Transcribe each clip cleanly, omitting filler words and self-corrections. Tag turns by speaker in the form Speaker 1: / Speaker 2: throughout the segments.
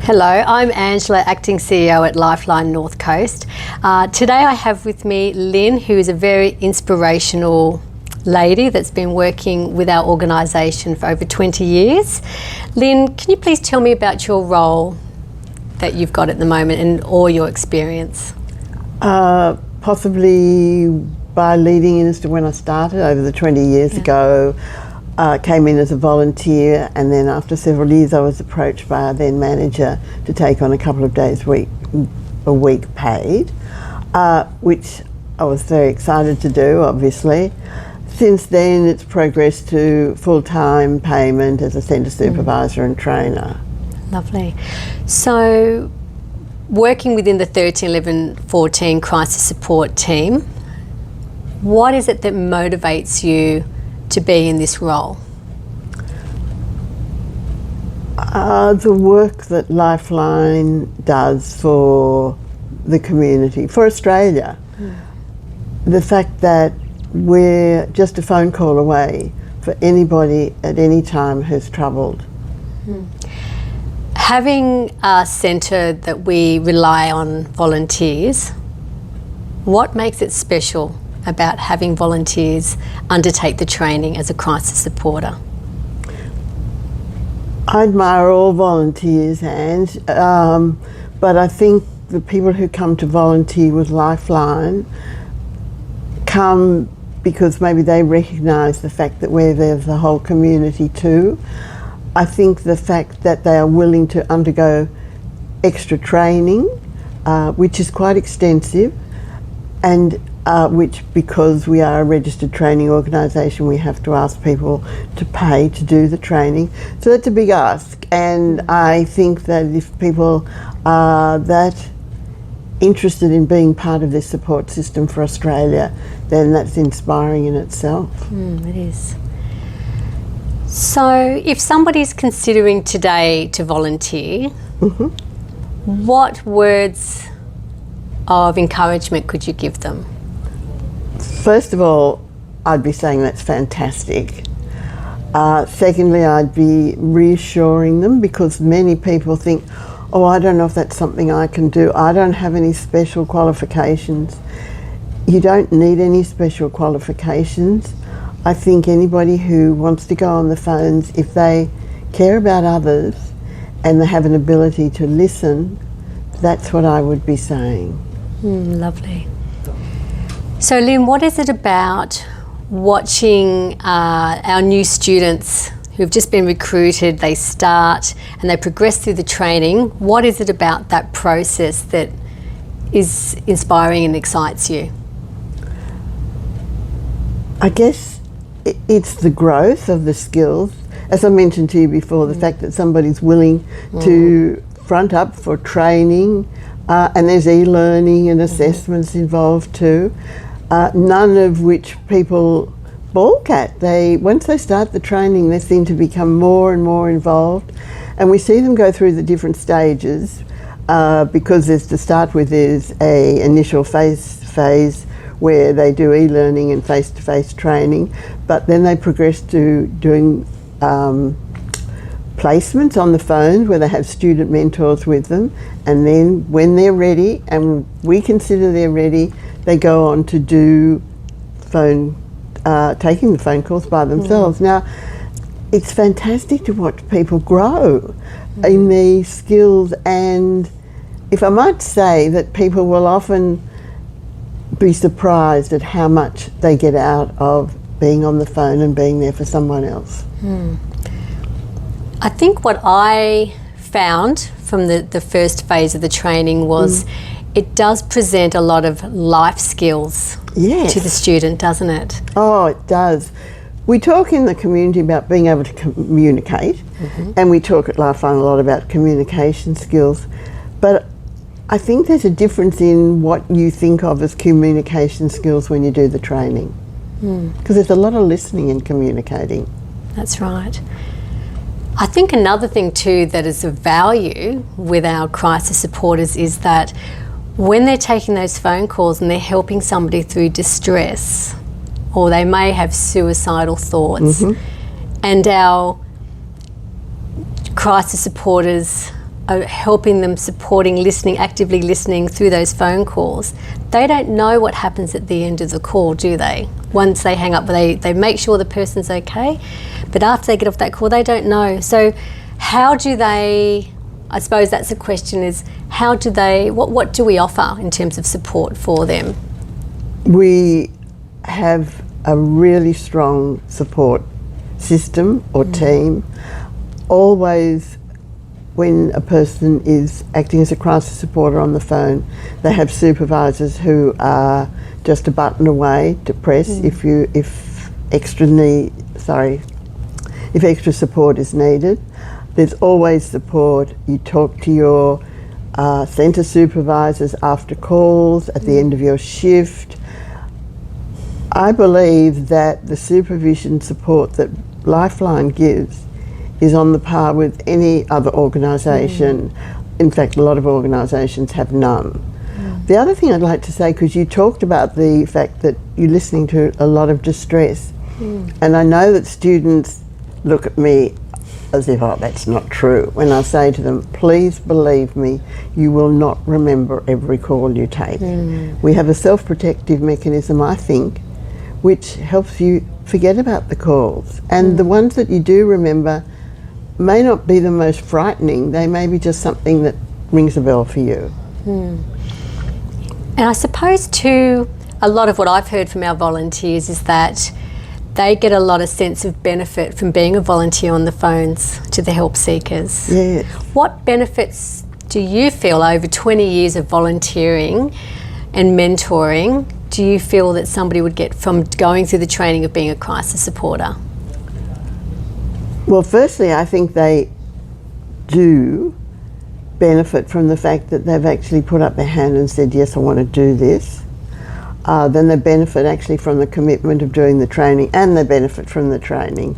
Speaker 1: Hello, I'm Angela, Acting CEO at Lifeline North Coast. Today I have with me Lynn, who is a very inspirational lady that's been working with our organisation for over 20 years. Lynn, can you please tell me about your role that you've got at the moment and all your experience?
Speaker 2: Possibly by leading in as to when I started over the 20 years ago. Came in as a volunteer, and then after several years I was approached by our then manager to take on a couple of days a week paid, which I was very excited to do, obviously. Since then it's progressed to full-time payment as a centre supervisor and trainer.
Speaker 1: Lovely. So working within the 13, 11, 14 crisis support team, what is it that motivates you to be in this role?
Speaker 2: The work that Lifeline does for the community, for Australia. The fact that we're just a phone call away for anybody at any time who's troubled.
Speaker 1: Having a centre that we rely on volunteers, what makes it special about having volunteers undertake the training as a crisis supporter?
Speaker 2: I admire all volunteers, Ange, but I think the people who come to volunteer with Lifeline come because maybe they recognise the fact that we're there for the whole community too. I think the fact that they are willing to undergo extra training, which is quite extensive, and which, because we are a registered training organisation, we have to ask people to pay to do the training. So that's a big ask, and I think that if people are that interested in being part of this support system for Australia, then that's inspiring in itself.
Speaker 1: It is. So if somebody's considering today to volunteer, what words of encouragement could you give them?
Speaker 2: First of all, I'd be saying that's fantastic. Secondly, I'd be reassuring them, because many people think, oh, I don't know if that's something I can do. I don't have any special qualifications. You don't need any special qualifications. I think anybody who wants to go on the phones, if they care about others and they have an ability to listen, that's what I would be saying.
Speaker 1: Lovely. So Lynn, what is it about watching our new students who've just been recruited, they start and they progress through the training? What is it about that process that is inspiring and excites you?
Speaker 2: I guess it's the growth of the skills. As I mentioned to you before, the fact that somebody's willing to front up for training, and there's e-learning and assessments involved too, none of which people balk at. Once they start the training, they seem to become more and more involved, and we see them go through the different stages, because to start with there's a initial phase where they do e-learning and face-to-face training, but then they progress to doing placements on the phone where they have student mentors with them, and then when they're ready and we consider they're ready, they go on to do taking the phone calls by themselves. Now, it's fantastic to watch people grow in these skills, and if I might say that people will often be surprised at how much they get out of being on the phone and being there for someone else.
Speaker 1: I think what I found from the first phase of the training was it does present a lot of life skills to the student, doesn't it?
Speaker 2: Oh, it does. We talk in the community about being able to communicate, and we talk at Lifeline a lot about communication skills, but I think there's a difference in what you think of as communication skills when you do the training, because there's a lot of listening and communicating.
Speaker 1: That's right. I think another thing too that is of value with our crisis supporters is that when they're taking those phone calls and they're helping somebody through distress, or they may have suicidal thoughts, and our crisis supporters helping them, supporting, listening, actively listening through those phone calls, they don't know what happens at the end of the call, do they? Once they hang up, they make sure the person's okay, but after they get off that call, they don't know. So how do they, I suppose that's the question, is how do they, what do we offer in terms of support for them?
Speaker 2: We have a really strong support system or team. Always when a person is acting as a crisis supporter on the phone, they have supervisors who are just a button away to press if extra support is needed. There's always support. You talk to your centre supervisors after calls, at the end of your shift. I believe that the supervision support that Lifeline gives is on the par with any other organisation. In fact, a lot of organisations have none. The other thing I'd like to say, because you talked about the fact that you're listening to a lot of distress, and I know that students look at me as if, oh, that's not true, when I say to them, please believe me, you will not remember every call you take. We have a self-protective mechanism, I think, which helps you forget about the calls. And the ones that you do remember may not be the most frightening, they may be just something that rings a bell for you.
Speaker 1: And I suppose too, a lot of what I've heard from our volunteers is that they get a lot of sense of benefit from being a volunteer on the phones to the help seekers.
Speaker 2: Yes.
Speaker 1: What benefits do you feel over 20 years of volunteering and mentoring do you feel that somebody would get from going through the training of being a crisis supporter?
Speaker 2: Well, firstly, I think they do benefit from the fact that they've actually put up their hand and said, yes, I want to do this. Then they benefit actually from the commitment of doing the training, and they benefit from the training.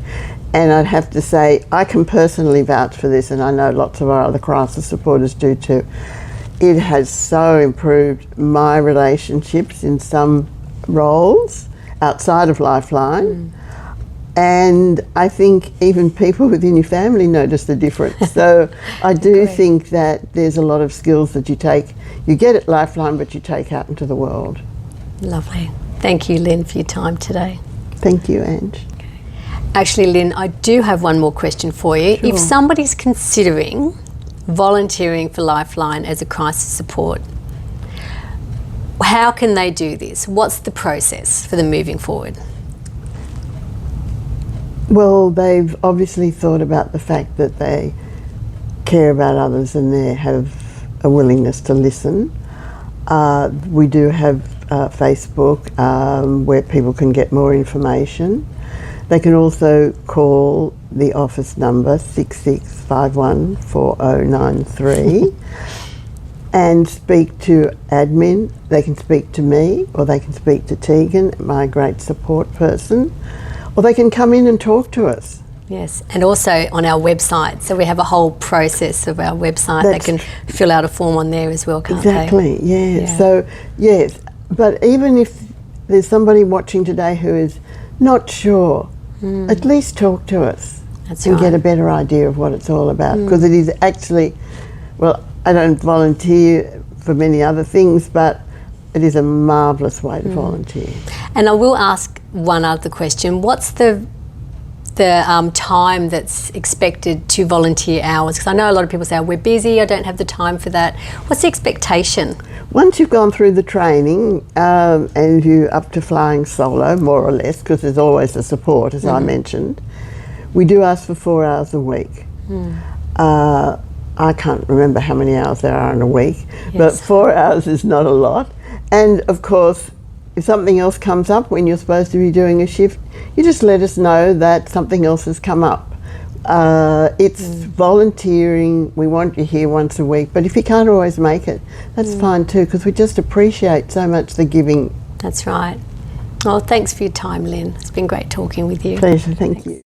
Speaker 2: And I'd have to say, I can personally vouch for this, and I know lots of our other crisis supporters do too. It has so improved my relationships in some roles outside of Lifeline. And I think even people within your family notice the difference. So I do think that there's a lot of skills that you get at Lifeline, but you take out into the world.
Speaker 1: Lovely. Thank you, Lynn, for your time today.
Speaker 2: Thank you, Ange.
Speaker 1: Actually, Lynn, I do have one more question for you.
Speaker 2: Sure.
Speaker 1: If somebody's considering volunteering for Lifeline as a crisis support, how can they do this? What's the process for them moving forward?
Speaker 2: Well, they've obviously thought about the fact that they care about others and they have a willingness to listen. We do have Facebook where people can get more information. They can also call the office number 66514093 and speak to admin. They can speak to me, or they can speak to Tegan, my great support person, or they can come in and talk to us.
Speaker 1: Yes, and also on our website. So we have a whole process of our website. They can fill out a form on there as well, can't
Speaker 2: exactly,
Speaker 1: they?
Speaker 2: Yeah. So, yes, but even if there's somebody watching today who is not sure, at least talk to us.
Speaker 1: That's
Speaker 2: and
Speaker 1: right.
Speaker 2: get a better idea of what it's all about. Because it is actually, well, I don't volunteer for many other things, but it is a marvellous way to volunteer.
Speaker 1: And I will ask one other question. What's the time that's expected to volunteer hours? Because I know a lot of people say, oh, we're busy, I don't have the time for that. What's the expectation?
Speaker 2: Once you've gone through the training and you're up to flying solo, more or less, because there's always the support, as I mentioned, we do ask for 4 hours a week. I can't remember how many hours there are in a week, but 4 hours is not a lot. And of course, if something else comes up when you're supposed to be doing a shift, you just let us know that something else has come up. It's volunteering. We want you here once a week, but if you can't always make it, that's fine too, because we just appreciate so much the giving.
Speaker 1: That's right. Well, thanks for your time, Lynn. It's been great talking with you.
Speaker 2: Pleasure, thank you.